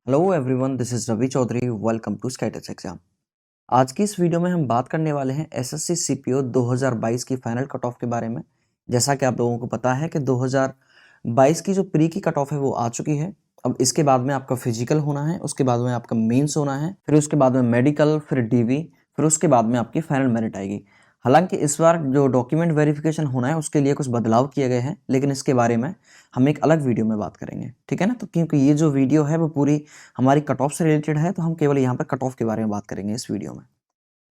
Hello everyone, this is Ravi Chaudhary. Welcome to Skytest exam. आज की इस वीडियो में हम बात करने वाले हैं एसएससी सीपीओ 2022 की फाइनल कट ऑफ के बारे में। जैसा कि आप लोगों को पता है कि 2022 की जो प्री की कट ऑफ है वो आ चुकी है। अब इसके बाद में आपका फिजिकल होना है, उसके बाद में आपका मेंस होना है, फिर उसके बाद में मेडिकल, फिर डीवी, फिर उसके बाद में आपकी फाइनल मेरिट आएगी। हालांकि इस बार जो डॉक्यूमेंट वेरिफिकेशन होना है उसके लिए कुछ बदलाव किए गए हैं, लेकिन इसके बारे में हम एक अलग वीडियो में बात करेंगे, ठीक है ना। तो क्योंकि ये जो वीडियो है वो पूरी हमारी कट ऑफ से रिलेटेड है, तो हम केवल यहाँ पर कट ऑफ के बारे में बात करेंगे इस वीडियो में।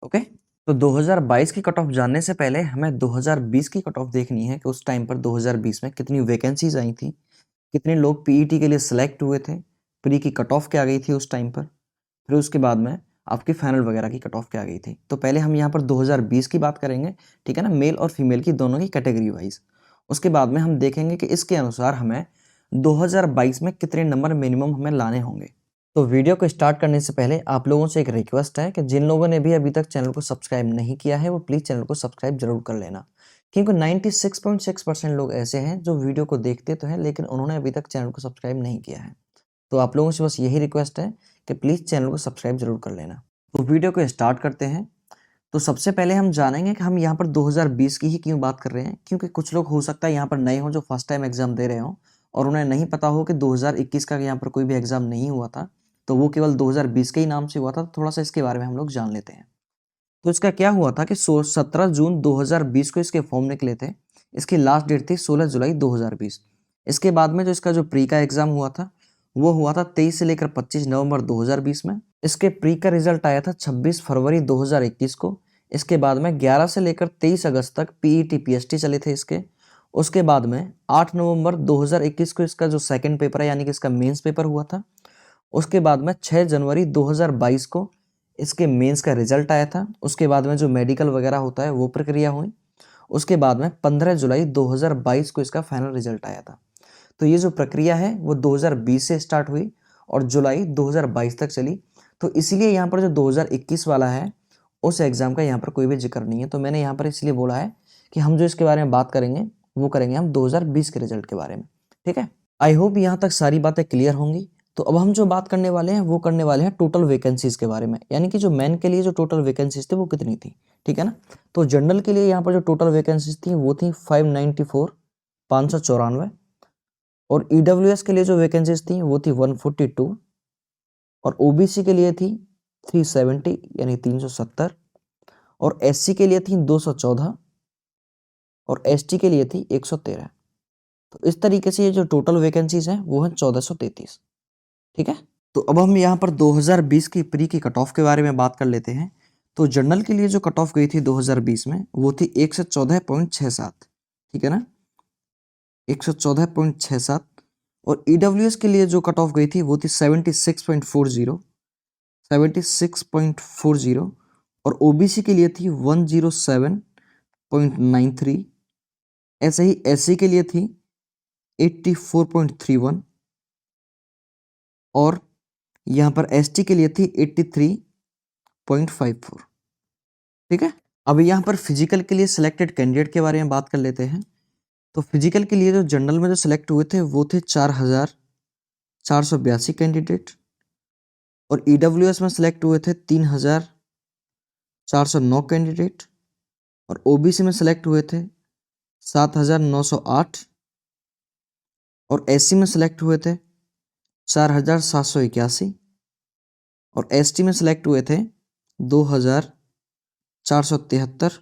ओके, तो 2022 की कट ऑफ जानने से पहले हमें 2020 की कट ऑफ देखनी है कि उस टाइम पर 2020 में कितनी वैकेंसीज आई थी, कितने लोग पीईटी के लिए सिलेक्ट हुए थे, प्री की कट ऑफ क्या आ गई थी उस टाइम पर, फिर उसके बाद में आपकी फाइनल वगैरह की कट ऑफ क्या आ गई थी। तो पहले हम यहाँ पर 2020 की बात करेंगे, ठीक है ना, मेल और फीमेल की दोनों की कैटेगरी वाइज। उसके बाद में हम देखेंगे कि इसके अनुसार हमें 2022 में कितने नंबर मिनिमम हमें लाने होंगे। तो वीडियो को स्टार्ट करने से पहले आप लोगों से एक रिक्वेस्ट है कि जिन लोगों ने भी अभी तक चैनल को सब्सक्राइब नहीं किया है वो प्लीज़ चैनल को सब्सक्राइब जरूर कर लेना, क्योंकि 96.6% लोग ऐसे हैं जो वीडियो को देखते तो हैं लेकिन उन्होंने अभी तक चैनल को सब्सक्राइब नहीं किया है। तो आप लोगों से बस यही रिक्वेस्ट है कि प्लीज़ चैनल को सब्सक्राइब जरूर कर लेना। तो वीडियो को स्टार्ट करते हैं। तो सबसे पहले हम जानेंगे कि हम यहाँ पर 2020 की ही क्यों बात कर रहे हैं, क्योंकि कुछ लोग हो सकता है यहाँ पर नए हों जो फर्स्ट टाइम एग्जाम दे रहे हों और उन्हें नहीं पता हो कि 2021 का यहाँ पर कोई भी एग्जाम नहीं हुआ था, तो वो केवल 2020 के ही नाम से हुआ था। तो थोड़ा सा इसके बारे में हम लोग जान लेते हैं। तो इसका क्या हुआ था कि 17 जून 2020 को इसके फॉर्म निकले थे। इसकी लास्ट डेट थी 16 जुलाई 2020। इसके बाद में जो इसका जो प्री का एग्जाम हुआ था वो हुआ था 23 से लेकर 25 नवंबर 2020 में। इसके प्री का रिजल्ट आया था 26 फरवरी 2021 को। इसके बाद में 11 से लेकर 23 अगस्त तक पीईटी पीएसटी चले थे इसके। उसके बाद में 8 नवंबर 2021 को इसका जो सेकंड पेपर है यानी कि इसका मेंस पेपर हुआ था। उसके बाद में 6 जनवरी 2022 को इसके मेंस का रिजल्ट आया था। उसके बाद में जो मेडिकल वगैरह होता है वो प्रक्रिया हुई। उसके बाद में 15 जुलाई 2022 को इसका फाइनल रिजल्ट आया था। तो ये जो प्रक्रिया है वो 2020 से स्टार्ट हुई और जुलाई 2022 तक चली। तो इसीलिए यहाँ पर जो 2021 वाला है उस एग्ज़ाम का यहाँ पर कोई भी जिक्र नहीं है। तो मैंने यहाँ पर इसलिए बोला है कि हम जो इसके बारे में बात करेंगे वो करेंगे हम 2020 के रिजल्ट के बारे में, ठीक है। आई होप यहाँ तक सारी बातें क्लियर होंगी। तो अब हम जो बात करने वाले हैं वो करने वाले हैं टोटल वैकेंसीज के बारे में, यानी कि जो मेन के लिए जो टोटल वैकेंसीज थी वो कितनी थी, ठीक है ना। तो जनरल के लिए यहाँ पर जो टोटल वैकेंसीज थी वो थी 594, 594। और ईडब्ल्यूएस के लिए जो वैकेंसीज थी वो थी 142। और ओबीसी के लिए थी 370 यानी 370। और एससी के लिए थी 214। और एसटी के लिए थी 113। तो इस तरीके से ये जो टोटल वैकेंसीज हैं वो है 1433, ठीक है। तो अब हम यहाँ पर 2020 की प्री की कट ऑफ के बारे में बात कर लेते हैं। तो जनरल के लिए जो कट ऑफ गई थी 2020 में वो थी 114.67, ठीक है ना, 114.67। और ईडब्ल्यूएस के लिए जो कट ऑफ गई थी वो थी 76.40, 76.40। और ओबीसी के लिए थी 107.93। ऐसे ही एससी के लिए थी 84.31। और यहाँ पर एसटी के लिए थी 83.54, ठीक है। अब यहाँ पर फिजिकल के लिए सिलेक्टेड कैंडिडेट के बारे में बात कर लेते हैं। तो फिजिकल के लिए जो जनरल में जो सिलेक्ट हुए थे वो थे 4,482 कैंडिडेट। और ईडब्ल्यूएस में सिलेक्ट हुए थे 3,409 कैंडिडेट। और ओबीसी में सिलेक्ट हुए थे 7,908। और एससी में सिलेक्ट हुए थे 4,781। और एसटी में सिलेक्ट हुए थे 2,473।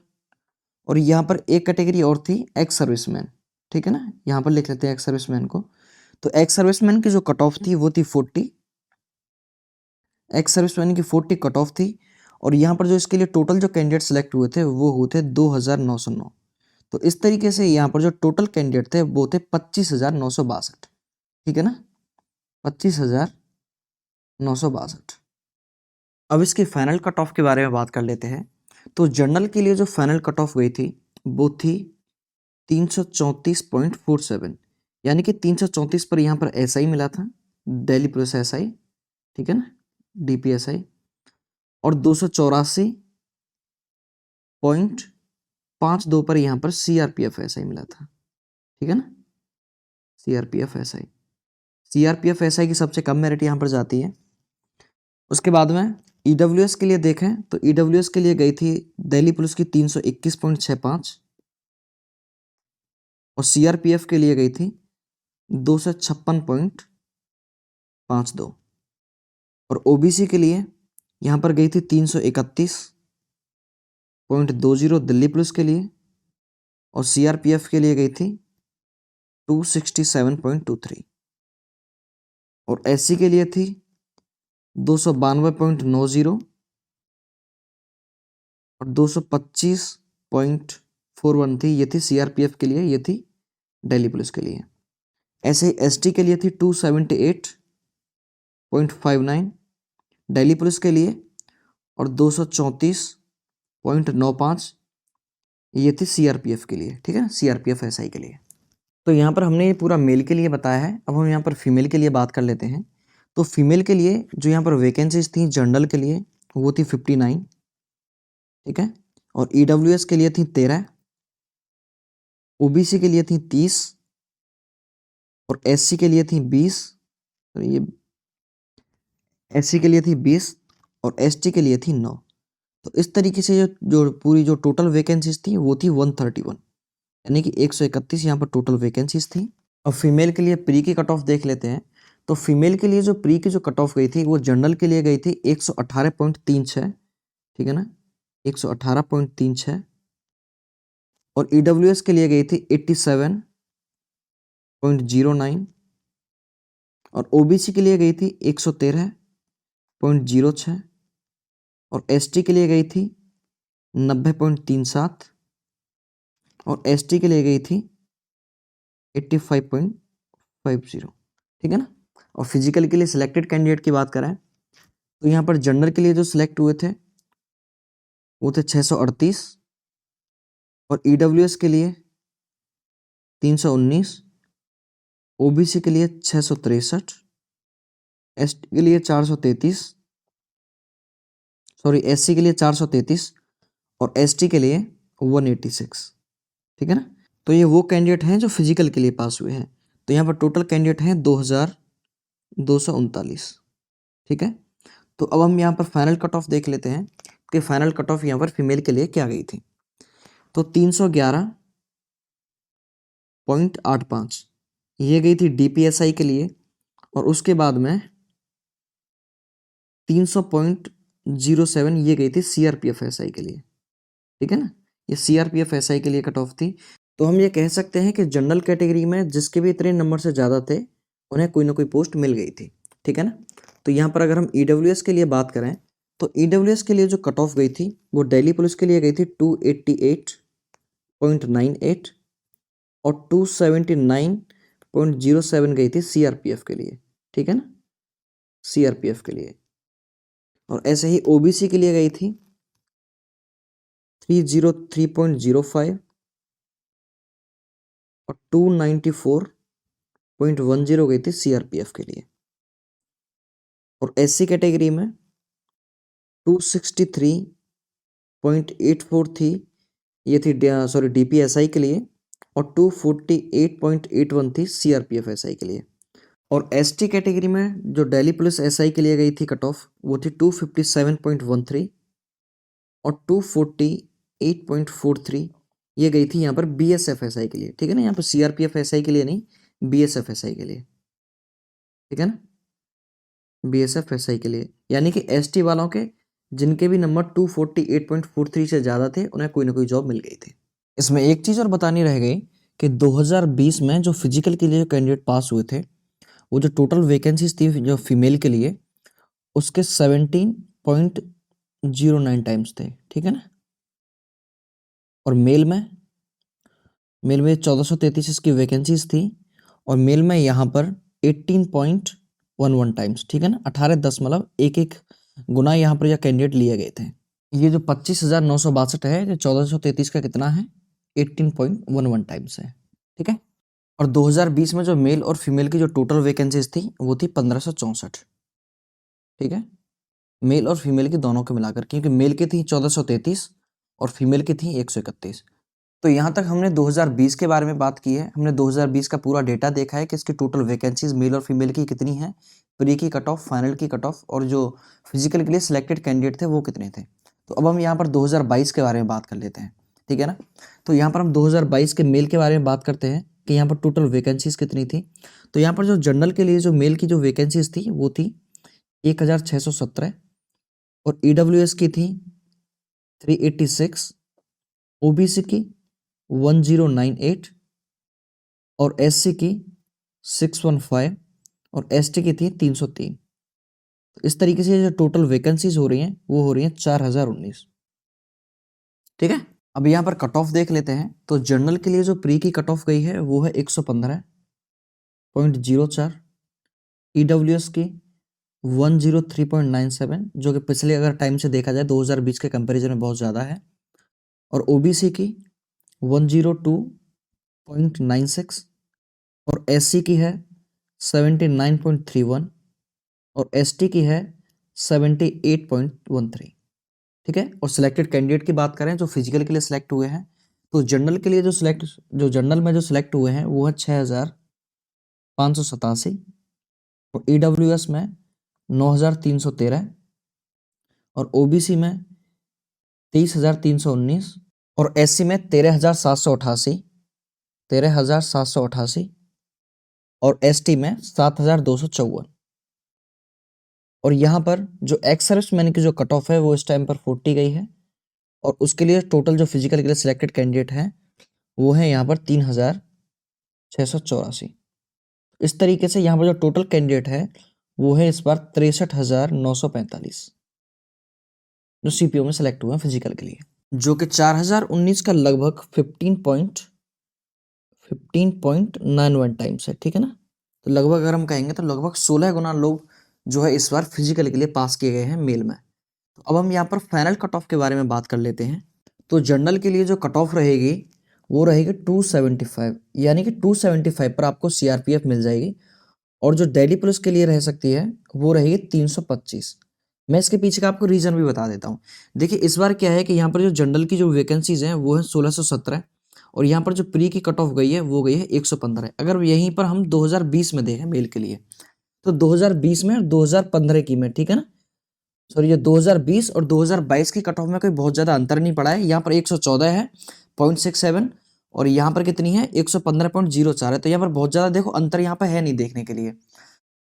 और यहाँ पर एक कैटेगरी और थी एक्स सर्विसमैन, ठीक है ना, यहाँ पर लिख लेते हैं एक्स सर्विसमैन को। तो एक्स सर्विसमैन की जो कट ऑफ थी वो थी 40। एक्स सर्विसमैन की 40 कट ऑफ थी। और यहाँ पर जो इसके लिए टोटल जो कैंडिडेट सेलेक्ट हुए थे वो हुए थे 2,909। तो इस तरीके से यहाँ पर जो टोटल कैंडिडेट थे वो थे 25,962, ठीक है ना, 25,962। अब इसकी फाइनल कट ऑफ के बारे में बात कर लेते हैं। तो जनरल के लिए जो फाइनल कट ऑफ गई थी वो थी 334.47, यानी कि 334 पर यहाँ पर एसआई मिला था, दिल्ली पुलिस एसआई, ठीक है ना, डीपीएसआई। और 284.52 पर यहाँ पर सीआरपीएफ एसआई मिला था, ठीक है ना, सीआरपीएफ एसआई। सीआरपीएफ एसआई की सबसे कम मेरिट यहाँ पर जाती है। उसके बाद में ईडब्ल्यूएस के लिए देखें तो ईडब्ल्यूएस के लिए गई थी दिल्ली पुलिस की 321.65 और सीआरपीएफ के लिए गई थी 256.52 और ओबीसी के लिए यहाँ पर गई थी 331.20 दिल्ली पुलिस के लिए और सीआरपीएफ के लिए गई थी 267.23 और एससी के लिए थी 292.90 और 225.41 थी। ये थी सीआरपीएफ के लिए, ये थी दिल्ली पुलिस के लिए। ऐसे ही एसटी के लिए थी 278.59 दिल्ली पुलिस के लिए और 234.95 ये थी सीआरपीएफ के लिए। ठीक है, सीआरपीएफ एसआई के लिए। तो यहाँ पर हमने ये पूरा मेल के लिए बताया है। अब हम यहाँ पर फीमेल के लिए बात कर लेते हैं। तो फीमेल के लिए जो यहाँ पर वैकेंसीज थी जनरल के लिए वो थी 59, ठीक है, और ईडब्ल्यूएस के लिए थी 13, ओबीसी के लिए थी 30 और एससी के लिए थी 20, और ये एससी के लिए थी 20 और एसटी के लिए थी 9। तो इस तरीके से जो पूरी जो टोटल वैकेंसीज थी वो थी 131, यानी कि 131 यहाँ पर टोटल वैकेंसीज थी। अब फीमेल के लिए प्री की कट ऑफ देख लेते हैं। तो फीमेल के लिए जो प्री की जो कट ऑफ गई थी वो जनरल के लिए गई थी 118.36, ठीक है ना, 118.36 और ईडब्ल्यूएस के लिए गई थी 87.09 और ओबीसी के लिए गई थी 113.06 और एसटी के लिए गई थी 90.37 और एसटी के लिए गई थी 85.50, ठीक है ना। और फिजिकल के लिए सिलेक्टेड कैंडिडेट की बात करें तो यहाँ पर जनरल के लिए जो सिलेक्ट हुए थे वो थे 638 और ईडब्ल्यूएस के लिए 319, ओबीसी के लिए 663, एसटी के लिए 433, सॉरी एससी के लिए 433 और एसटी के लिए 186, ठीक है ना। तो ये वो कैंडिडेट हैं जो फिजिकल के लिए पास हुए हैं। तो यहाँ पर टोटल कैंडिडेट हैं 2239, ठीक है। तो अब हम यहाँ पर फाइनल कट ऑफ देख लेते हैं कि फाइनल कट ऑफ यहाँ पर फीमेल के लिए क्या गई थी। तो 311.85 ये गई थी डीपीएसआई के लिए और उसके बाद में 300.07 ये गई थी सीआरपीएफ एसआई के लिए, ठीक है ना। ये सीआरपीएफ एसआई के लिए कट ऑफ थी। तो हम ये कह सकते हैं कि जनरल कैटेगरी में जिसके भी इतने नंबर से ज़्यादा थे उन्हें कोई ना कोई पोस्ट मिल गई थी, ठीक है ना। तो यहाँ पर अगर हम ईडब्ल्यूएस के लिए बात करें तो ईडब्ल्यूएस के लिए जो कट ऑफ गई थी वो दिल्ली पुलिस के लिए गई थी 288.98 और 279.07 गई थी सीआरपीएफ के लिए, ठीक है ना, सीआरपीएफ के लिए। और ऐसे ही ओबीसी के लिए गई थी 303.05 और 294.10 गई थी सीआरपीएफ के लिए। और एससी कैटेगरी में 263.84 थी, ये थी सॉरी डीपीएसआई के लिए और 248.81 थी सीआरपीएफ एसआई के लिए। और एसटी कैटेगरी में जो दिल्ली पुलिस एसआई के लिए गई थी कट ऑफ वो थी 257.13 और 248.43 ये गई थी यहाँ पर बीएसएफ एसआई के लिए, ठीक है ना। यहाँ पर सीआरपीएफ एसआई के लिए नहीं, बीएसएफ एसआई के लिए, ठीक है ना, बीएसएफ एसआई के लिए। यानी कि एसटी वालों के जिनके भी नंबर 248.43 से ज़्यादा थे उन्हें कोई ना कोई जॉब मिल गई थी। इसमें एक चीज़ और बतानी रह गई कि 2020 में जो फिजिकल के लिए कैंडिडेट पास हुए थे वो जो टोटल वैकेंसीज थी जो फीमेल के लिए उसके 17.09 टाइम्स थे, ठीक है ना। और मेल में 1433 इसकी वैकेंसीज थी और मेल में यहाँ पर 18.11 टाइम्स, ठीक है ना, 18.1 गुना यहाँ पर यह कैंडिडेट लिए गए थे। ये जो 25,962 है, जो 1433 का कितना है, 18.11 टाइम्स है, ठीक है। और 2020 में जो मेल और फीमेल की जो टोटल वैकेंसीज थी वो थी 1564, ठीक है, मेल और फीमेल की दोनों के मिलाकर, क्योंकि मेल की थी 1433 और फीमेल की थी 131। तो यहाँ तक हमने 2020 के बारे में बात की है। हमने 2020 का पूरा डेटा देखा है कि इसकी टोटल वैकेंसीज मेल और फीमेल की कितनी है, प्री की कट ऑफ, फाइनल की कट ऑफ और जो फिजिकल के लिए सिलेक्टेड कैंडिडेट थे वो कितने थे। तो अब हम यहाँ पर 2022 के बारे में बात कर लेते हैं, ठीक है ना। तो यहाँ पर हम 2022 के मेल के बारे में बात करते हैं कि यहाँ पर टोटल वैकेंसीज कितनी थी। तो यहाँ पर जो जनरल के लिए जो मेल की जो वैकेंसीज थी वो थी 1617 और ईडब्ल्यूएस की थी 386, ओबीसी की 1098 और एससी की 615 और एसटी की थी 303। तो इस तरीके से जो टोटल वैकेंसीज हो रही हैं वो हो रही हैं 4019, ठीक है। अब यहाँ पर कट ऑफ देख लेते हैं। तो जनरल के लिए जो प्री की कट ऑफ गई है वो है 115.04, ईडब्ल्यूएस की 103.97 जो कि पिछले अगर टाइम से देखा जाए 2020 के कंपैरिजन में बहुत ज़्यादा है, और ओबीसी की 102.96 और एससी की है 79.31 और एसटी की है 78.13, ठीक है। और सिलेक्टेड कैंडिडेट की बात करें जो फिजिकल के लिए सिलेक्ट हुए हैं, तो जनरल के लिए जो जनरल में जो सिलेक्ट हुए हैं वो है 6587 और ईडब्ल्यूएस में 9313 और ओबीसी में 23319 और एससी में 13788 और एसटी में 7254। और यहाँ पर जो एक्स सर्विसमैन की जो कट ऑफ है वो इस टाइम पर 40 गई है और उसके लिए टोटल जो फिजिकल के लिए सिलेक्टेड कैंडिडेट हैं वो है यहाँ पर 3684। इस तरीके से यहाँ पर जो टोटल कैंडिडेट है वो है इस बार 63,945 जो सीपीओ में सिलेक्ट हुए हैं फिजिकल के लिए, जो कि 4019 का लगभग 15.91 टाइम्स है, ठीक है ना। तो लगभग अगर हम कहेंगे तो लगभग 16 गुना लोग जो है इस बार फिजिकल के लिए पास किए गए हैं मेल में। तो अब हम यहाँ पर फाइनल कट ऑफ के बारे में बात कर लेते हैं। तो जनरल के लिए जो कट ऑफ रहेगी वो रहेगी 275, यानी कि 275 पर आपको सीआरपीएफ मिल जाएगी। और जो दिल्ली पुलिस के लिए रह सकती है वो रहेगी 325। मैं इसके पीछे का आपको रीज़न भी बता देता हूँ। देखिए इस बार क्या है कि यहाँ पर जो जनरल की जो वैकेंसीज हैं वो है 1617 और यहाँ पर जो प्री की कट ऑफ गई है वो गई है 115। अगर यहीं पर हम 2020 में देखें मेल के लिए तो 2020 में और 2015 की में, ठीक है ना, सॉरी ये 2020 और 2022 की कट ऑफ में कोई बहुत ज़्यादा अंतर नहीं पड़ा है। यहाँ पर 114 है 0.67 और यहाँ पर कितनी है 115.04 है। तो यहाँ पर बहुत ज़्यादा देखो अंतर यहाँ पर है नहीं देखने के लिए।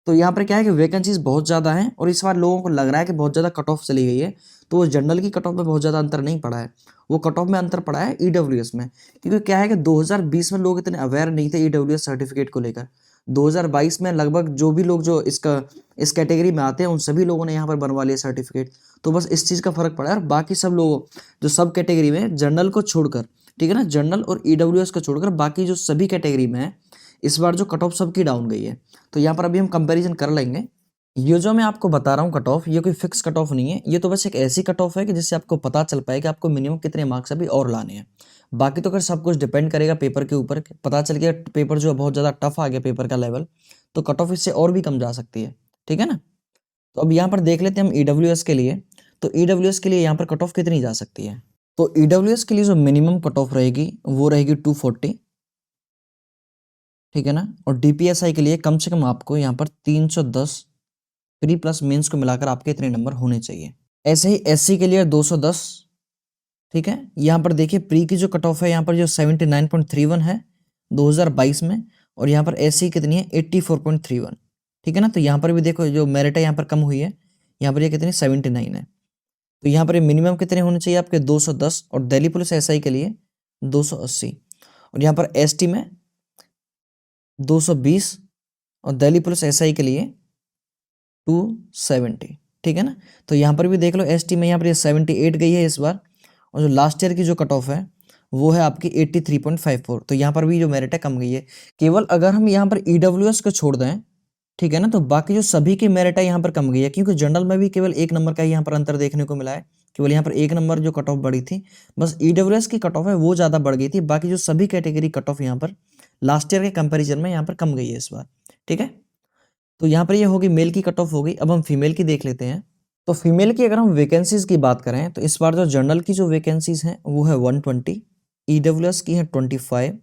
तो यहाँ पर क्या है कि वैकेंसीज बहुत ज़्यादा हैं और इस बार लोगों को लग रहा है कि बहुत ज़्यादा कट ऑफ चली गई है। तो वो जनरल की कट ऑफ में बहुत ज़्यादा अंतर नहीं पड़ा है, वो कट ऑफ में अंतर पड़ा है ईडब्ल्यूएस में, क्योंकि क्या है कि 2020 में लोग इतने अवेयर नहीं थे ईडब्ल्यूएस सर्टिफिकेट को लेकर। 2022 में लगभग जो भी लोग जो इस कैटेगरी में आते हैं उन सभी लोगों ने यहाँ पर बनवा लिया सर्टिफिकेट। तो बस इस चीज़ का फर्क पड़ा है। और बाकी सब लोग जो सब कैटेगरी में जनरल को छोड़कर, ठीक है ना, जनरल और ईडब्ल्यूएस को छोड़कर बाकी जो सभी कैटेगरी में है इस बार जो कट ऑफ सबकी डाउन गई है। तो यहाँ पर अभी हम कंपैरिजन कर लेंगे। ये जो मैं आपको बता रहा हूँ कट ऑफ, ये कोई फिक्स कट ऑफ नहीं है, ये तो बस एक ऐसी कट ऑफ है कि जिससे आपको पता चल पाए कि आपको मिनिमम कितने मार्क्स अभी और लाने हैं। बाकी तो अगर सब कुछ डिपेंड करेगा पेपर के ऊपर, पता चल गया पेपर जो बहुत ज़्यादा टफ आ गया पेपर का लेवल, तो कट ऑफ इससे और भी कम जा सकती है, ठीक है ना। तो अब यहाँ पर देख लेते हैं हम ईडब्ल्यूएस के लिए। तो ईडब्ल्यूएस के लिए यहाँ पर कट ऑफ कितनी जा सकती है। तो ईडब्ल्यूएस के लिए जो मिनिमम कट ऑफ रहेगी वो रहेगी 240, ठीक है ना। और डीपीएसआई के लिए कम से कम आपको यहाँ पर 310 प्री प्लस मेंस को मिलाकर आपके इतने नंबर होने चाहिए। ऐसे ही एससी के लिए 210, ठीक है। यहाँ पर देखिए प्री की जो कट ऑफ है यहाँ पर जो 79.31 है 2022 में, और यहाँ पर एससी कितनी है 84.31, ठीक है ना। तो यहाँ पर भी देखो जो मेरिट है यहाँ पर कम हुई है, यहाँ पर ये कितनी 79 है। तो यहाँ पर ये मिनिमम कितने होने चाहिए आपके 210 और दिल्ली पुलिस एसआई के लिए 280 और यहाँ पर एसटी में 220 और दिल्ली पुलिस एसआई के लिए 270, ठीक है ना। तो यहाँ पर भी देख लो एसटी में यहाँ पर ये 78 गई है इस बार, और जो लास्ट ईयर की जो कट ऑफ है वो है आपकी 83.54। तो यहाँ पर भी जो मेरिट है कम गई है। केवल अगर हम यहाँ पर ईडब्ल्यूएस को छोड़ दें, ठीक है ना, तो बाकी जो सभी की मेरिट है यहाँ पर कम गई है, क्योंकि जनरल में भी केवल 1 नंबर का यहाँ पर अंतर देखने को मिला है। केवल यहाँ पर 1 नंबर जो कट ऑफ बढ़ी थी, बस ईडब्ल्यूएस की कट ऑफ है वो ज़्यादा बढ़ गई थी। बाकी जो सभी कैटेगरी कट ऑफ यहाँ पर लास्ट ईयर के कंपेरिजन में यहाँ पर कम गई है इस बार, ठीक है। तो यहाँ पर ये होगी मेल की कट ऑफ होगी। अब हम फीमेल की देख लेते हैं। तो फीमेल की अगर हम वैकेंसीज की बात करें तो इस बार जो जनरल की जो वैकेंसीज हैं वो है 120, EWS की है 25,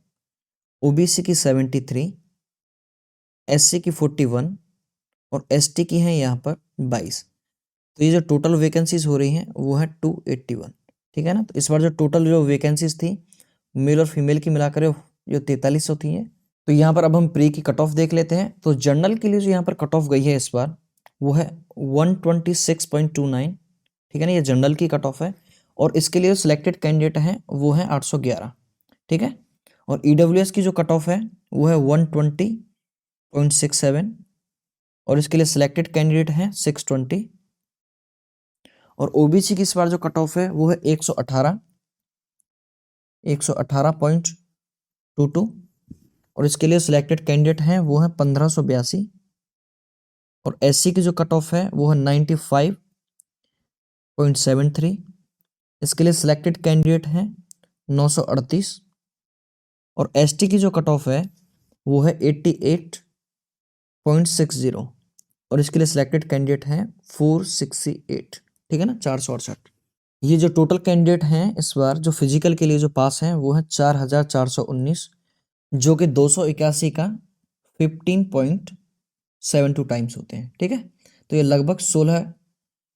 OBC की 73, SC की 41 और ST की है यहाँ पर 22। तो ये जो टोटल वैकेंसीज हो रही हैं वो है 281, ठीक है ना। तो इस बार जो टोटल जो वैकेंसीज थी मेल और फीमेल की मिलाकर जो 43 होती हैं। तो यहाँ पर अब हम प्री की कट ऑफ देख लेते हैं। तो जनरल के लिए जो यहाँ पर कट ऑफ गई है इस बार वो है 126.29, ठीक है ना, ये जनरल की कट ऑफ है। और इसके लिए सिलेक्टेड कैंडिडेट हैं वो है 811, ठीक है। और EWS की जो कट ऑफ है वो है 120.67 और इसके लिए सिलेक्टेड कैंडिडेट हैं 620। और OBC की इस बार जो कट ऑफ है वो है 118.22 और इसके लिए सिलेक्टेड कैंडिडेट हैं वो है 1582। और SC की जो कट ऑफ है वो है 95.73, इसके लिए सिलेक्टेड कैंडिडेट हैं 938। और ST की जो कट ऑफ है वो है 88.60 और इसके लिए सिलेक्टेड कैंडिडेट हैं 468, ठीक है ना, 468। ये जो टोटल कैंडिडेट हैं इस बार जो फिजिकल के लिए जो पास हैं वो है 4419, जो कि 281 का 15.72 टाइम्स होते हैं, ठीक है। तो ये लगभग 16,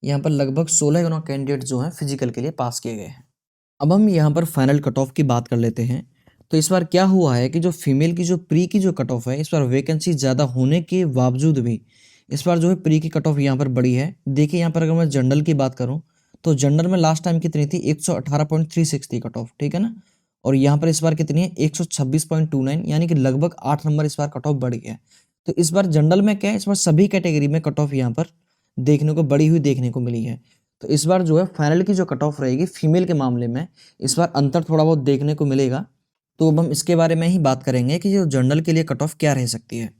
यहाँ पर लगभग 16 कैंडिडेट जो हैं फिजिकल के लिए पास किए गए हैं। अब हम यहाँ पर फाइनल कट ऑफ की बात कर लेते हैं। तो इस बार क्या हुआ है कि जो फीमेल की जो प्री की जो कट ऑफ है इस बार वैकेंसी ज़्यादा होने के बावजूद भी इस बार जो है प्री की कट ऑफ यहाँ पर बड़ी है। देखिए यहाँ पर अगर मैं जनरल की बात करूँ तो जनरल में लास्ट टाइम कितनी थी 118.36 थी कट ऑफ, ठीक है ना। और यहाँ पर इस बार कितनी है 126.29, यानी कि लगभग 8 नंबर इस बार कट ऑफ बढ़ गया है। तो इस बार जनरल में क्या है, इस बार सभी कैटेगरी में कट ऑफ यहाँ पर देखने को बढ़ी हुई देखने को मिली है। तो इस बार जो है फाइनल की जो कट ऑफ रहेगी फीमेल के मामले में इस बार अंतर थोड़ा बहुत देखने को मिलेगा। तो अब हम इसके बारे में ही बात करेंगे कि जो जनरल के लिए कट ऑफ क्या रह सकती है।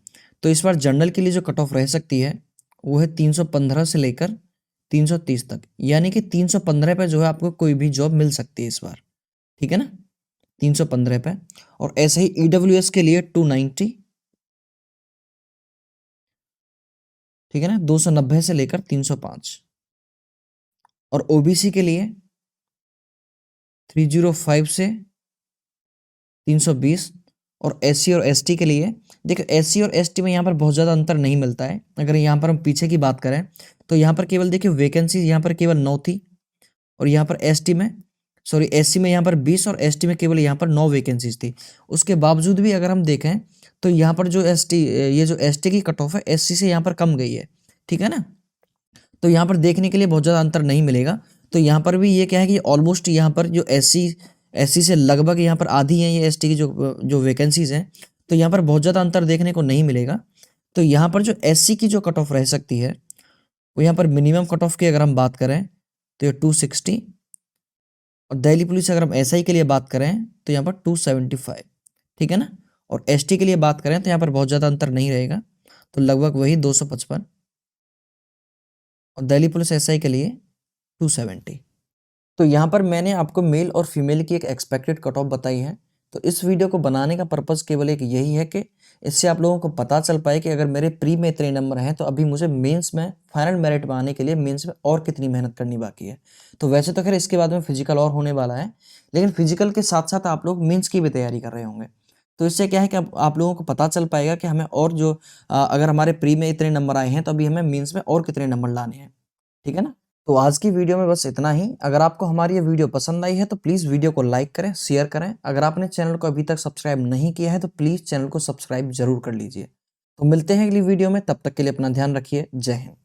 तो इस बार जनरल के लिए जो कट ऑफ रह सकती है वो है 315 से लेकर 330 तक, यानी कि 315 पे जो है आपको कोई भी जॉब मिल सकती है इस बार, ठीक है ना, 315 पे। और ऐसे ही EWS के लिए 290, ठीक है ना, 290 से लेकर 305। और OBC के लिए 305 से 320। और SC और ST के लिए देखो SC और ST में यहाँ पर बहुत ज़्यादा अंतर नहीं मिलता है। अगर यहाँ पर हम पीछे की बात करें तो यहाँ पर केवल देखिए वैकेंसी यहाँ पर केवल 9 थी और यहाँ पर SC में यहाँ पर 20 और ST में केवल यहाँ पर 9 वैकेंसीज थी। उसके बावजूद भी अगर हम देखें तो यहाँ पर जो ये जो ST की कट ऑफ है SC से यहाँ पर कम गई है, ठीक है ना। तो यहाँ पर देखने के लिए बहुत ज़्यादा अंतर नहीं मिलेगा। तो यहाँ पर भी ये क्या है कि ऑलमोस्ट यहाँ पर जो SC से लगभग यहाँ पर आधी है ये ST की जो वैकेंसीज हैं। तो यहाँ पर बहुत ज़्यादा अंतर देखने को नहीं मिलेगा। तो यहाँ पर जो SC की जो कट ऑफ रह सकती है वो यहाँ पर मिनिमम कट ऑफ की अगर हम बात करें तो ये 260। और दिल्ली पुलिस अगर हम SI के लिए बात करें तो यहाँ पर 275, ठीक है ना। और ST के लिए बात करें तो यहाँ पर बहुत ज़्यादा अंतर नहीं रहेगा, तो लगभग वही 255। और दिल्ली पुलिस SI के लिए 270। तो यहाँ पर मैंने आपको मेल और फीमेल की एक एक्सपेक्टेड कट ऑफ बताई है। तो इस वीडियो को बनाने का पर्पज़ केवल एक यही है कि इससे आप लोगों को पता चल पाए कि अगर मेरे प्री में इतने नंबर हैं तो अभी मुझे मेंस में फाइनल मेरिट में आने के लिए मेंस में और कितनी मेहनत करनी बाकी है। तो वैसे तो खैर इसके बाद में फिजिकल और होने वाला है, लेकिन फिजिकल के साथ साथ आप लोग मेंस की भी तैयारी कर रहे होंगे। तो इससे क्या है कि आप लोगों को पता चल पाएगा कि हमें और जो अगर हमारे प्री में इतने नंबर आए हैं तो अभी हमें मेंस में और कितने नंबर लाने हैं, ठीक है ना। तो आज की वीडियो में बस इतना ही। अगर आपको हमारी ये वीडियो पसंद आई है तो प्लीज़ वीडियो को लाइक करें, शेयर करें। अगर आपने चैनल को अभी तक सब्सक्राइब नहीं किया है तो प्लीज़ चैनल को सब्सक्राइब जरूर कर लीजिए। तो मिलते हैं अगली वीडियो में, तब तक के लिए अपना ध्यान रखिए। जय हिंद।